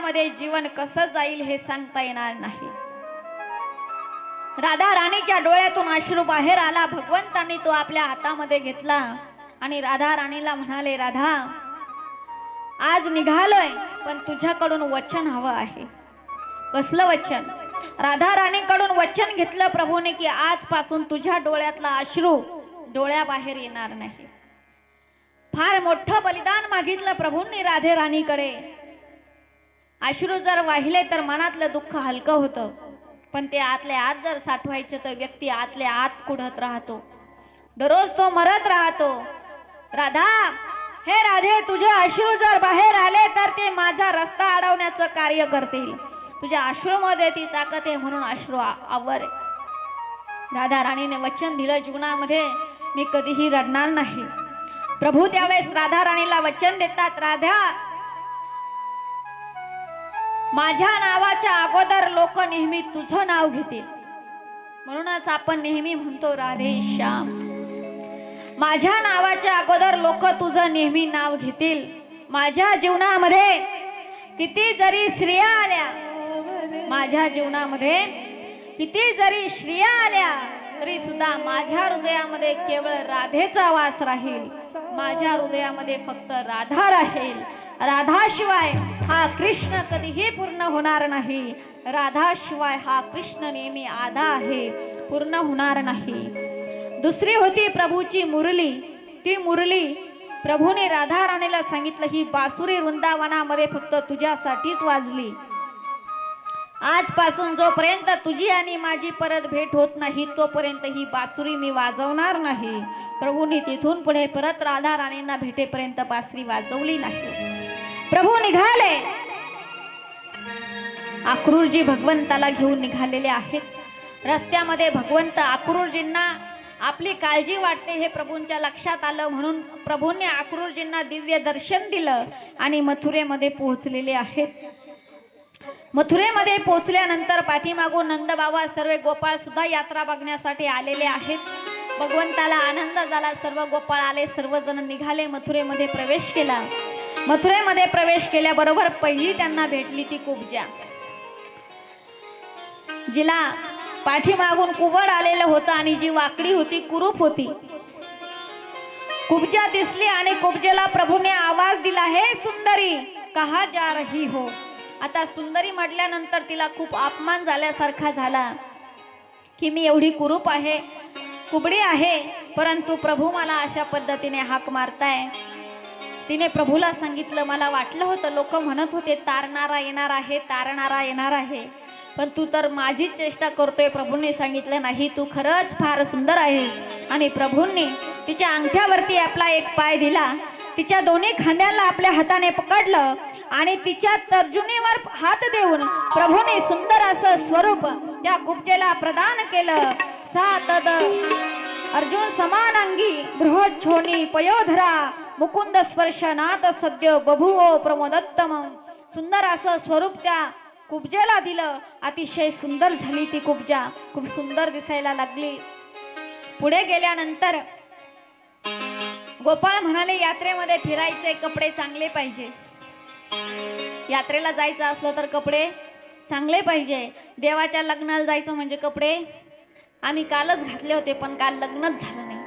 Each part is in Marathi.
मध्ये जीवन कसं जाईल हे सांगता येणार नाही। राधा राणीच्या डोळ्यातून अश्रू बाहेर आला। भगवंतांनी तो आपल्या हातामध्ये घेतला आणि राधा राणीला म्हणाले, राधा आज निघालोय पण तुझ्याकडून वचन हवं आहे। कसलं वचन? राधा राणीकडून वचन घेतलं प्रभूने की आजपासून तुझ्या डोळ्यातला अश्रू डोळ्याबाहेर येणार नाही। फार मोठं बलिदान मागितलं प्रभूंनी राधे राणीकडे। अश्रू जर वाहिले तर मनातलं दुःख हलकं होतं, पण ते आतल्या आत जर साठवायचे तर व्यक्ती आतल्या आत कुढत राहतो, दररोज तो मरत राहतो। राधा, हे राधे, तुझे अश्रू जर बाहेर आले तर ते माझा रस्ता अडवण्याचं कार्य करतील। तुझ्या अश्रूमध्ये ती ताकद आहे म्हणून अश्रू आवर। राधा राणीने वचन दिलं, जीवनामध्ये मी कधीही रडणार नाही। प्रभू त्यावेळेस राधा राणीला वचन देतात, राधा माझ्या नावाच्या अगोदर लोक नेहमी तुझं नाव घेतील, म्हणूनच आपण नेहमी म्हणतो राधे श्याम। माझ्या नावाच्या अगोदर लोक तुझं नेहमी नाव घेतील। माझ्या जीवनामध्ये किती जरी स्त्रिया आल्या, माझ्या जीवनामध्ये किती जरी स्त्रिया आल्या तरी सुद्धा माझ्या हृदयामध्ये केवळ राधेचा वास राहील। माझ्या हृदयामध्ये फक्त राधा राहील। राधाशिवाय हा कृष्ण कधीही पूर्ण होणार नाही। राधाशिवाय हा कृष्ण नेहमी आधा आहे, पूर्ण होणार नाही। दुसरी होती प्रभूची मुरली। ती मुरली प्रभूने राधा राणीला सांगितलं, ही बासुरी वृंदावनामध्ये फक्त तुझ्यासाठीच वाजली। आजपासून जोपर्यंत तुझी आणि माझी परत भेट होत नाही तोपर्यंत ही बासुरी मी वाजवणार नाही। प्रभूंनी तिथून पुढे परत राधा राणींना भेटेपर्यंत बासरी वाजवली नाही। प्रभू निघाले, अक्रूरजी भगवंताला घेऊन निघालेले आहेत। रस्त्यामध्ये भगवंत अक्रूरजींना आपली काळजी वाटते हे प्रभूंच्या लक्षात आलं, म्हणून प्रभूंनी अक्रूरजींना दिव्य दर्शन दिलं आणि मथुरेमध्ये पोहोचलेले आहेत। मथुरेमध्ये पोहोचल्यानंतर पाठीमागून नंदबाबा सर्व गोपाळ सुद्धा यात्रा बघण्यासाठी आलेले आहेत। भगवंताला आनंद झाला, सर्व गोपाळ आले, सर्वजण निघाले, मथुरेमध्ये प्रवेश केला। मथुरेमध्ये प्रवेश केल्याबरोबर पहिली त्यांना भेटली ती कुब्जा, जिला पाठीमागून कुबड आलेलं होतं आणि जी वाकडी होती, कुरूप होती। कुब्जा दिसली आणि कुब्जेला प्रभूने आवाज दिला, हे सुंदरी कहा जा रही हो। आता सुंदरी म्हटल्यानंतर तिला खूप अपमान झाल्यासारखा झाला की मी एवढी कुरूप आहे, कुबडी आहे, परंतु प्रभू मला अशा पद्धतीने हाक मारताय। तिने प्रभूला सांगितलं, मला वाटलं होतं, लोक म्हणत होते तारणारा येणार आहे, तारणारा येणार आहे, पण तू तर माझीच चेष्टा करतोय। प्रभूंनी सांगितलं, नाही, तू खरंच फार सुंदर आहेस। आणि प्रभूंनी तिच्या अंगठ्यावरती आपला एक पाय दिला, तिच्या दोन्ही खांद्याला आपल्या हाताने पकडलं आणि तिच्या तर्जुनीवर हात देऊन प्रभूने सुंदर असं स्वरूप त्या कुब्जेला प्रदान केलं। सातद अर्जुन समान अंगी बृहत छोनी पयोधरा मुकुंद स्पर्शनाथ सद्य बभुवो प्रमोदत्तम। सुंदर असं स्वरूप त्या कुब्जेला दिलं। अतिशय सुंदर झाली ती कुब्जा, खूप सुंदर दिसायला लागली। पुढे गेल्यानंतर गोपाळ म्हणाले, यात्रेमध्ये फिरायचे, कपडे चांगले पाहिजे। यात्रेला जायचं असलं तर कपडे चांगले पाहिजे। देवाच्या लग्नाला जायचं म्हणजे कपडे आम्ही कालच घातले होते पण काल लग्नच झालं नाही।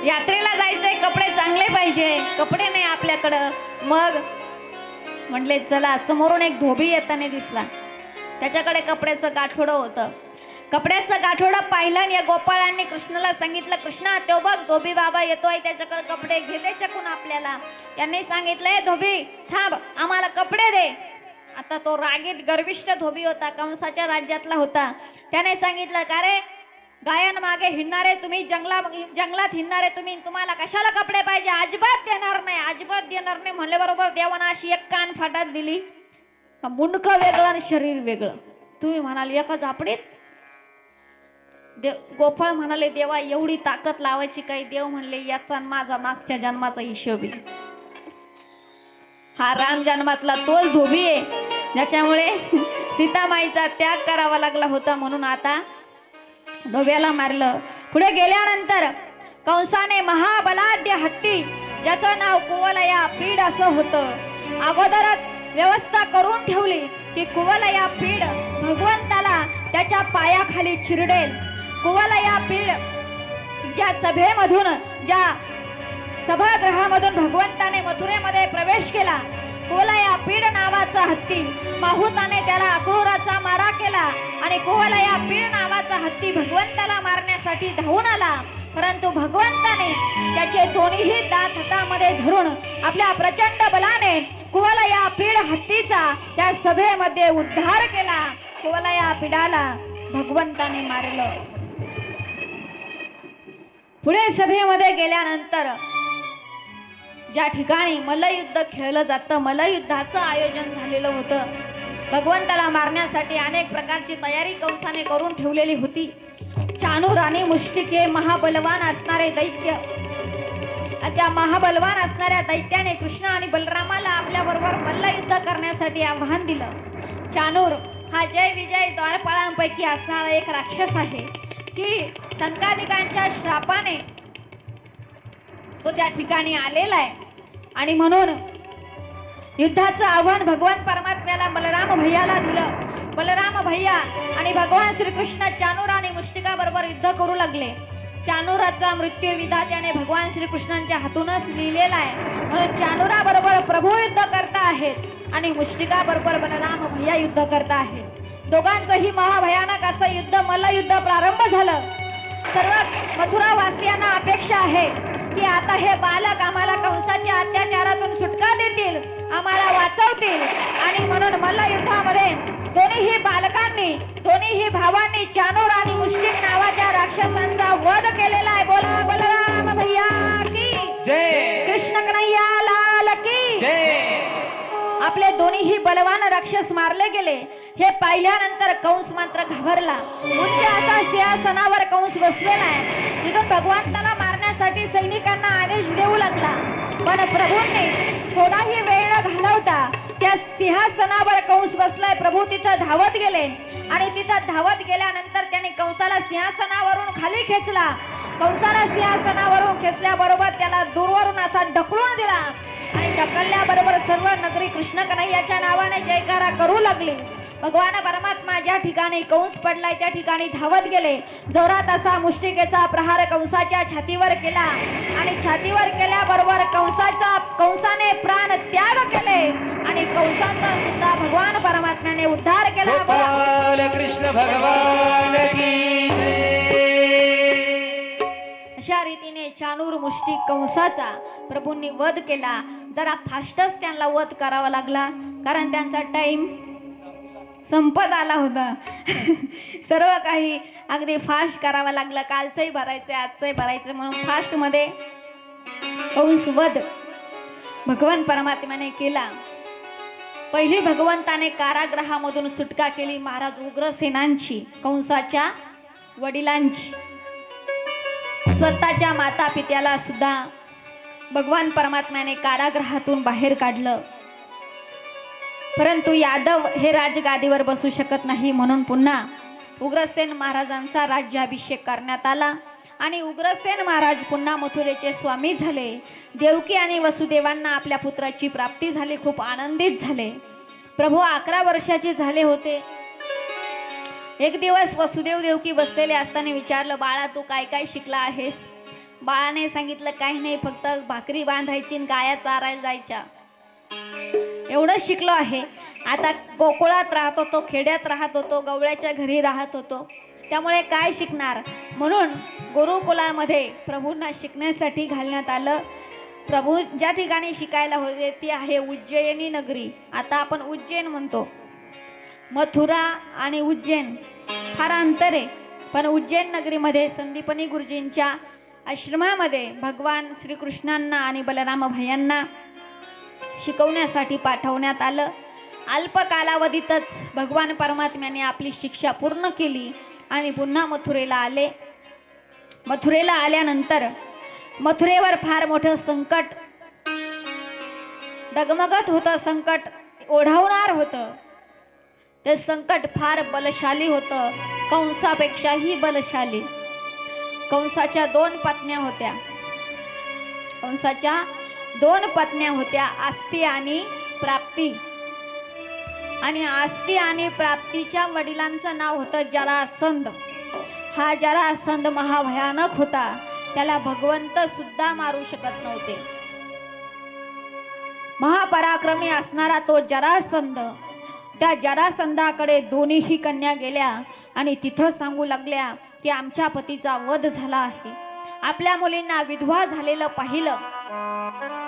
यात्रेला जायचंय, कपडे चांगले पाहिजे, कपडे नाही आपल्याकडं। मग म्हणले चला, समोरून एक धोबी येताना दिसला, त्याच्याकडे कपड्याचं गाठोडं होतं। कपड्याचं गाठोडं पाहिलं आणि या गोपाळांनी कृष्णाला सांगितलं, कृष्णा तो बघ धोबी बाबा येतोय, त्याच्याकडे कपडे घे दे चकून आपल्याला। त्यांनी सांगितलंय, धोबी थांब, आम्हाला कपडे दे। आता तो रागीट गर्विष्ठ धोबी होता, कंसाच्या राज्यातला होता। त्याने सांगितलं, का रे गायन मागे हिंडणारे तुम्ही, जंगलात हिंडणारे तुम्ही, तुम्हाला कशाला कपडे पाहिजे? अजिबात देणार नाही, अजिबात देणार नाही म्हणले बरोबर देवानं अशी एक कान फाटात दिली, मुंडकं वेगळं आणि शरीर वेगळं। तुम्ही म्हणाल एका झापडीत? गोपाळ म्हणाले, देवा एवढी ताकद लावायची काही? देव म्हणले, याचा माझा मागच्या जन्माचा हिशोब आहे। हा राम जन्मातला तोच धोबी आहे ज्याच्यामुळे सीतामाईचा त्याग करावा लागला होता, म्हणून आता धोब्याला मारलं। पुढे गेल्यानंतर कंसाने महाबलाढ्य हत्ती, ज्याचं नाव कुवलया पीड असं होतं, अगोदरच व्यवस्था करून ठेवली की कुवलया पीड भगवंताला त्याच्या पायाखाली चिरडेल. कुवलया पीड ज्या सभेमधून, ज्या सभागृहामधून भगवंताने मथुरेमध्ये प्रवेश केला, कुवलया पीड नावाचा हत्ती माहुताने त्याला अक्रूराचा मारा केला आणि कुवलया पीड नावाचा हत्ती भगवंताला मारण्यासाठी धावून आला. परंतु भगवंताने त्याचे दोन्ही दात हातामध्ये धरून आपल्या प्रचंड बलाने कुवलया पीड हत्तीचा त्या सभेमध्ये उद्धार केला. कुवलया पीडाला भगवंताने मारलं. पुढे सभेमध्ये गेल्यानंतर ज्या ठिकाणी मल्लयुद्ध खेळलं जातं, मल्लयुद्धाचं आयोजन झालेलं होतं, भगवंताला मारण्यासाठी अनेक प्रकारची तयारी कंसाने करून ठेवलेली होती. चाणूर आणि मुष्टिक हे महाबलवान असणारे दैत्य, त्या महाबलवान असणाऱ्या दैत्याने कृष्ण आणि बलरामाला आपल्या बरोबर मल्लयुद्ध करण्यासाठी आव्हान दिलं. चाणूर हा जय विजय द्वारपाळांपैकी असणारा एक राक्षस आहे की संकादिकांच्या श्रापाने तो त्या ठिकाणी आलेला आहे आणि म्हणून युद्धाचं आव्हान भगवान परमात्म्याला बलराम भैयाला दिलं. बलराम भैया आणि भगवान श्रीकृष्ण चाणूर आणि मुष्टिका बरोबर युद्ध करू लागले. चाणूराचा मृत्यू विधात्याने भगवान श्रीकृष्णांच्या हातूनच लिहिलेला आहे, म्हणून चाणूरा बरोबर प्रभू युद्ध करता आहेत आणि मुष्टिका बरोबर बलराम भैया युद्ध करता आहेत. दोघांचंही महाभयानक असं युद्ध मल्लयुद्ध प्रारंभ झालं. सर्व मथुरावासियांना अपेक्षा आहे की आता हे बालक आम्हाला कंसाच्या अत्याचारातून सुटका देतील, आम्हाला वाचवतील आणि म्हणून मल्लयुद्धामध्ये दोन्हीही बालकांनी, दोन्हीही भावांनी चाणूर आणि मुष्टिक नावाच्या राक्षसांचा वध केलेला आहे. बोला बलराम भैया की जय, कृष्ण कन्हैया लाल की जय. आपले दोन्हीही बलवान राक्षस मारले गेले. हे पाहिल्यानंतर कंस मात्र घाबरला. उच्च असा सिंहासनावर कंस बसलेला आहे. तिथून भगवंताला मारण्यासाठी सैनिकांना आदेश देऊ लागला, पण प्रभूंनी थोडाही वेळ न घालवता त्या सिंहासनावर कंस बसलाय, प्रभू तिथं धावत गेले आणि तिथं धावत गेल्यानंतर त्याने कंसाला सिंहासनावरून खाली खेचला. कंसाला सिंहासनावरून खेचल्याबरोबर त्याला दूरवरून असा ढकलून दिला आणि ढकलल्याबरोबर सर्व नगरी कृष्ण कन्हैयाच्या नावाने जयकारा करू लागली. भगवान परमात्मा ज्या ठिकाणी कंस पडलाय त्या ठिकाणी धावत गेले. जोरात असा मुष्टिकेचा प्रहार कंसाच्या छातीवर केला आणि छातीवर केल्याबरोबर कंसाने प्राण त्याग केले आणि कंसाचा सुद्धा भगवान परमात्म्याने उद्धार केला. कृष्ण भगवान की अशा रीतीने चाणूर मुष्टिक कंसाचा प्रभूंनी वध केला. जरा फास्टच त्यांना वध करावा लागला कारण त्यांचा टाइम संपत आला होता. सर्व काही अगदी फास्ट करावं लागलं. कालचंही भरायचं, आजचंही भरायचं, म्हणून फास्ट मध्ये कंस वध भगवान परमात्म्याने केला. पहिली भगवंताने कारागृहामधून सुटका केली महाराज उग्रसेनांची, कंसाच्या वडिलांची. स्वतःच्या माता पित्याला सुद्धा भगवान परमात्म्याने कारागृहातून बाहेर काढलं. परंतु यादव हे राजगादीवर बसू शकत नाही, म्हणून पुन्हा उग्रसेन महाराजांचा राज्याभिषेक करण्यात आला आणि उग्रसेन महाराज पुन्हा मथुरेचे स्वामी झाले. देवकी आणि वसुदेवांना आपल्या पुत्राची प्राप्ती झाली. खूप आनंदित झाले. प्रभू 11 वर्षाचे झाले होते. एक दिवस वसुदेव देवकी बसलेले असताना विचारलं, बाळा तू काय काय शिकला आहेस? बाळाने सांगितलं, काही नाही, फक्त भाकरी बांधायची आणि गाया चारायला जायच्या, एवढंच शिकलो आहे. आता गोकुळात राहत होतो, खेड्यात राहत होतो, गवळ्याच्या घरी राहत होतो, त्यामुळे काय शिकणार. म्हणून गुरुकुलामध्ये प्रभूंना शिकण्यासाठी घालण्यात आलं. प्रभू ज्या ठिकाणी शिकायला होते ती आहे उज्जैनी नगरी. आता आपण उज्जैन म्हणतो. मथुरा आणि उज्जैन फार अंतर आहे, पण उज्जैन नगरीमध्ये संदीपनी गुरुजींच्या आश्रमामध्ये भगवान श्रीकृष्णांना आणि बलराम भैयांना शिकवण्यासाठी पाठवण्यात आलं. अल्प कालावधीतच भगवान परमात्म्याने आपली शिक्षा पूर्ण केली आणि पुन्हा मथुरेला आले. मथुरेला आल्यानंतर मथुरेवर फार मोठं संकट डगमगत होतं, संकट ओढावणार होतं. ते संकट फार बलशाली होतं, कंसापेक्षाही बलशाली. कंसाच्या 2 पत्न्या होत्या. कंसाच्या 2 पत्न्या होत्या, आस्ती आणि प्राप्ती. आणि आस्ती आणि प्राप्तीच्या वडिलांचं नाव होतं जरासंध. हा जरासंध महाभयानक होता, त्याला भगवंत सुद्धा मारू शकत नव्हते. महापराक्रमी असणारा तो जरासंध, त्या जरासंधाकडे दोन्हीही कन्या गेल्या आणि तिथं सांगू लागल्या की आमच्या पतीचा वध झाला आहे. आपल्या मुलींना विधवा झालेलं पाहिलं,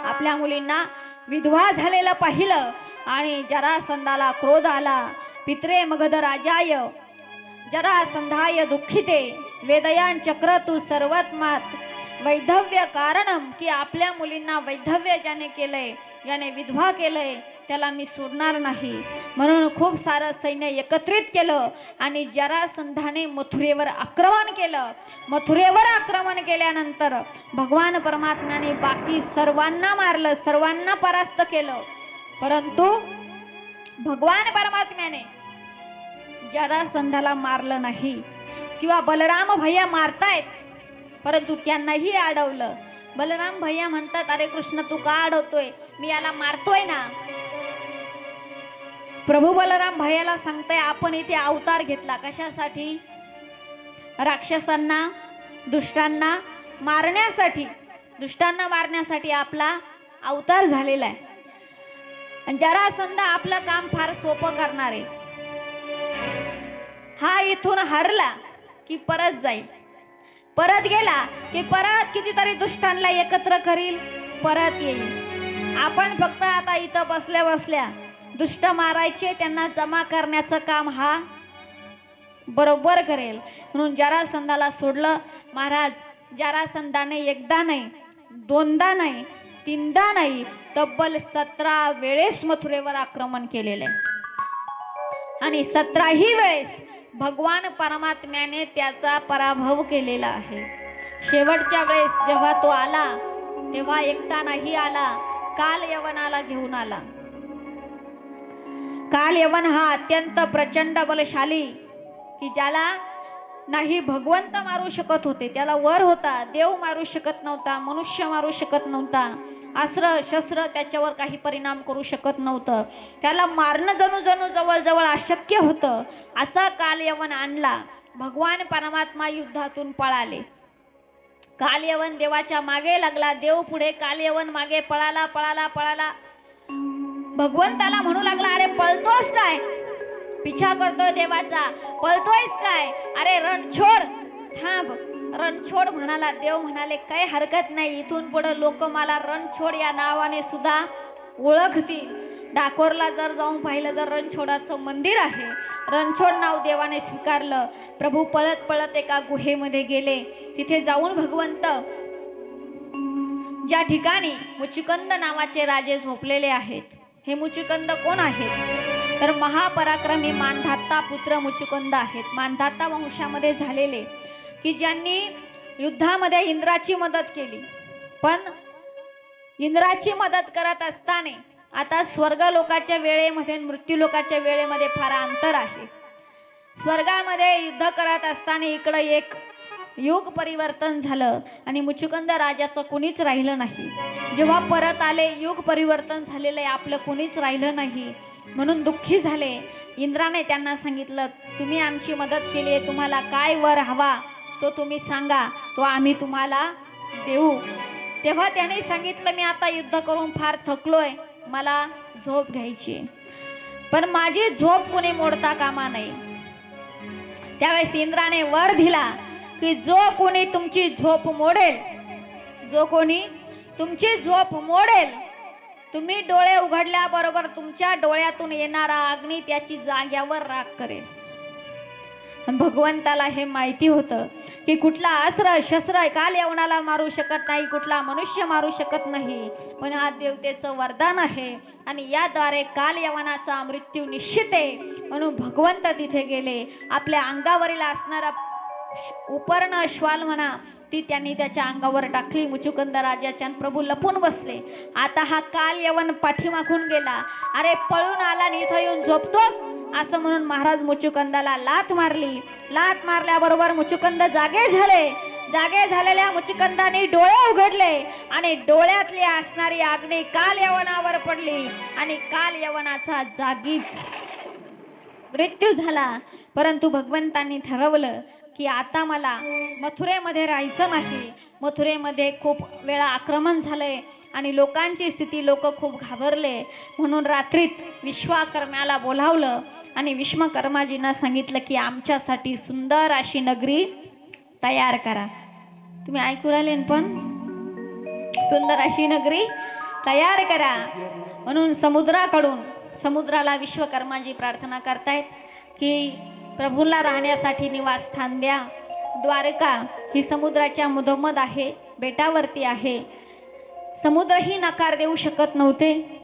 आपल्या मुलींना विधवा झालेलं पाहिलं आणि जरासंधाला क्रोध आला. पित्रे मगध राजाय जरासंधाय दुःखिते वेदयान चक्र तू सर्वत्मात वैधव्य कारणम, की आपल्या मुलींना वैधव्य ज्याने केलंय, ज्याने विधवा केलंय, त्याला मी सोडणार नाही. म्हणून खूप सारं सैन्य एकत्रित केलं आणि जरासंधाने मथुरेवर आक्रमण केलं. मथुरेवर आक्रमण केल्यानंतर भगवान परमात्म्याने बाकी सर्वांना मारलं, सर्वांना परास्त केलं. परंतु भगवान परमात्म्याने जरासंधाला मारलं नाही. किंवा बलराम भैया मारतायत परंतु त्यांनाही अडवलं. बलराम भैया म्हणतात, अरे कृष्ण तू का अडवतोय, मी याला मारतोय ना. प्रभू बलराम भैयाला सांगताय आपण इथे अवतार घेतला कशासाठी? राक्षसांना, दुष्टांना मारण्यासाठी. दुष्टांना मारण्यासाठी आपला अवतार झालेला आहे. आणि जरासंध आपलं काम फार सोपं करणार आहे. हा इथून हरला की परत जाईल, परत गेला की परत कितीतरी दुष्टांना एकत्र करील, परत येईल. आपण फक्त आता इथं बसल्या बसल्या दुष्ट मारायचे, त्यांना जमा करण्याचं काम हा बरोबर करेल. म्हणून जरासंधाला सोडलं. महाराज जरासंधाने एकदा नाही, दोनदा नाही, तीनदा नाही, तब्बल 17 वेळेस मथुरेवर आक्रमण केलेले आणि 17ही वेळेस भगवान परमात्म्याने त्याचा पराभव केलेला आहे. शेवटच्या वेळेस जेव्हा तो आला तेव्हा एकटा नाही आला, काल यवनाला घेऊन आला. काल यवन हा अत्यंत प्रचंड बलशाली, की ज्याला नाही भगवंत मारू शकत होते, त्याला वर होता, देव मारू शकत नव्हता, मनुष्य मारू शकत नव्हता, अस्त्र शस्त्र त्याच्यावर काही परिणाम करू शकत नव्हतं, त्याला मारणं जणू जणू जवळजवळ अशक्य होतं. असा काल यवन आणला. भगवान परमात्मा युद्धातून पळाले. काल यवन देवाच्या मागे लागला, देव पुढे, काल यवन मागे पळाला पळाला पळाला. भगवंताला म्हणू लागला, अरे पळतोस काय, पिछा करतोय देवाचा, पळतोयस काय, अरे रणछोड थांब. रणछोड म्हणाला. देव म्हणाले काही हरकत नाही, इथून पुढे लोक मला रणछोड या नावाने सुद्धा ओळखतील. डाकोरला जर जाऊन पाहिलं तर रणछोडाचं मंदिर आहे. रणछोड नाव देवाने स्वीकारलं. प्रभू पळत पळत एका गुहेमध्ये गेले. तिथे जाऊन भगवंत ज्या ठिकाणी मुचुकंद नावाचे राजे झोपलेले आहेत, हे मुचुकंद कोण आहेत तर महापराक्रमी मानधाता पुत्र मुचुकंद आहेत. मानधाता वंशामध्ये झालेले, की ज्यांनी युद्धामध्ये इंद्राची मदत केली. पण इंद्राची मदत करत असताना आता स्वर्ग लोकाच्या वेळेमध्ये मृत्यू लोकाच्या वेळेमध्ये फार अंतर आहे. स्वर्गामध्ये युद्ध करत असताना इकडे एक युग परिवर्तन झालं आणि मुचुकंद राजाचं कुणीच राहिलं नाही. जेव्हा परत आले युग परिवर्तन झालेलं आहे, आपलं कुणीच राहिलं नाही म्हणून दुःखी झाले. इंद्राने त्यांना सांगितलं, तुम्ही आमची मदत केली आहे, तुम्हाला काय वर हवा तो तुम्ही सांगा, तो आम्ही तुम्हाला देऊ. तेव्हा त्याने सांगितलं, मी आता युद्ध करून फार थकलोय, मला झोप घ्यायची, पण माझी झोप कोणी मोडता कामा नये. त्यावेळेस इंद्राने वर दिला की जो कोणी तुमची झोप मोडेल, जो कोणी तुमची झोप मोडेल, तुम्ही डोळे उघडल्याबरोबर तुमच्या डोळ्यातून येणारा अग्नी त्याची जाग्यावर राख करेल. भगवंताला हे माहिती होतं की कुठला अस्त्र शस्त्र काल यवनाला मारू शकत नाही, कुठला मनुष्य मारू शकत नाही, पण हा देवतेचं वरदान आहे आणि याद्वारे काल यवनाचा मृत्यू निश्चित आहे. म्हणून भगवंत तिथे गेले. आपल्या अंगावरील असणारा उपर्ण श्वाल म्हणा ती त्यांनी त्याच्या अंगावर टाकली. मुचुकंद राजाच्या प्रभू लपून बसले. आता हा काल यवन पाठीमागून गेला. अरे पळून आला आणि इथं येऊन झोपतोस असं म्हणून महाराज मुचुकंदाला लाथ मारली. लाथ मारल्याबरोबर मुचुकंद जागे झाले. जागे झालेल्या मुचकंदांनी डोळे उघडले आणि डोळ्यातली असणारी अग्नी काल यवनावर पडली आणि काल यवनाचा जागीच मृत्यू झाला. परंतु भगवंतांनी ठरवलं की आता मला मथुरेमध्ये राहायचं नाही. मथुरेमध्ये खूप वेळा आक्रमण झालंय आणि लोकांची स्थिती, लोक खूप घाबरले. म्हणून रात्रीत विश्वकर्म्याला बोलावलं आणि विश्वकर्माजींना सांगितलं की आमच्यासाठी सुंदर अशी नगरी तयार करा. तुम्ही ऐकू राहिले पण सुंदर अशी नगरी तयार करा. म्हणून समुद्राला विश्वकर्माजी प्रार्थना करतायत की प्रभूला राहण्यासाठी निवासस्थान द्या. द्वारका ही समुद्राच्या मधोमध आहे, बेटावरती आहे. समुद्रही नकार देऊ शकत नव्हते.